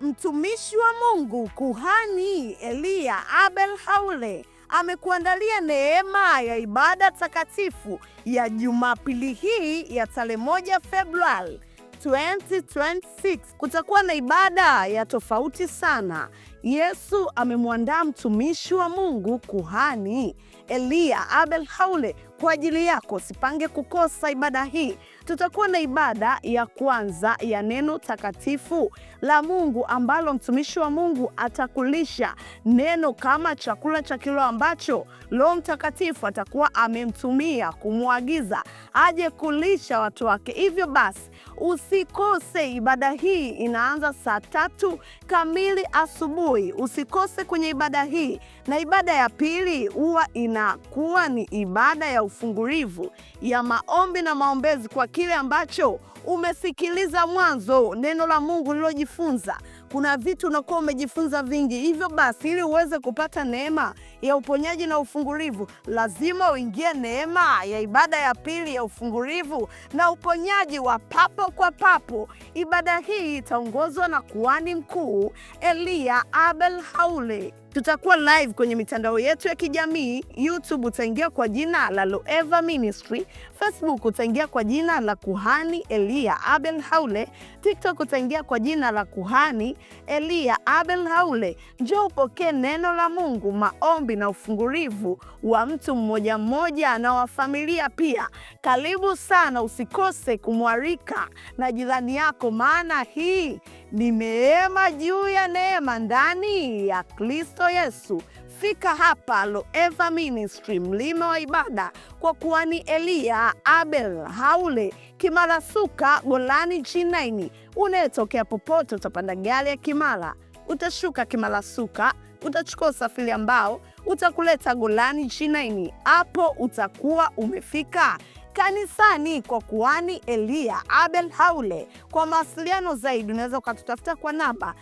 Mtumishi wa Mungu Kuhani Eliya Abel Haule amekuandalia neema ya ibada takatifu ya Jumapili hii ya tarehe 1 Februari 2026. Kutakuwa na ibada ya tofauti sana. Yesu amemwandaa mtumishi wa Mungu Kuhani Eliya Abel Haule kwa ajili yako. Sipange kukosa ibada hii. Tutakuwa na ibada ya kwanza ya neno takatifu la Mungu ambalo mtumishi wa Mungu atakulisha neno kama chakula cha kiroho ambacho Roho Mtakatifu atakuwa amemtumia kumwagiza aje kulisha watu wake. Hivyo basi usikose ibada hii, inaanza saa 3 kamili asubuhi. Usikose kwenye ibada hii. Na ibada ya pili huwa inakuwa ni ibada ya ufungulivu ya maombi na maombezi kwa kile ambacho umesikiliza mwanzo, neno la Mungu lilojifunza. Kuna vitu unakuwa umejifunza vingi. Hivyo basi ili uweze kupata neema ya uponyaji na ufungulivu, lazima uingie neema ya ibada ya pili ya ufungulivu na uponyaji wa papo kwa papo. Ibada hii itaongozwa na kuhani mkuu Eliya Abel Haule. Tutakuwa live kwenye mitandao yetu ya kijamii. YouTube utaingia kwa jina la Loeva Ministry, Facebook utaingia kwa jina la Kuhani Eliya Abel Haule, TikTok utaingia kwa jina la Kuhani Eliya Abel Haule. Njoo upokee neno la Mungu, maombi na ufungulivu wa mtu mmoja mmoja na wa familia pia. Karibu sana, usikose kumwalika na jirani yako, maana hii ni neema juu ya neema ndani ya Kristo Yesu. Fika hapa Loeva Ministry, mlima wa ibada, kwa Kuhani Eliya Abel Haule, Kimara Suka, Golani G9. Unayetokea popote, utapanda gari ya Kimara, utashuka Kimara Suka, utachukua usafiri ambao utakuleta Golani G9. Hapo utakuwa umefika kanisani kwa Kuhani Eliya Abel Haule. Kwa mawasiliano zaidi unaweza ukatutafuta kwa namba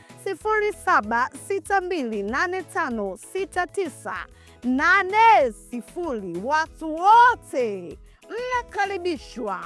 0762856980. Watu wote mnakaribishwa.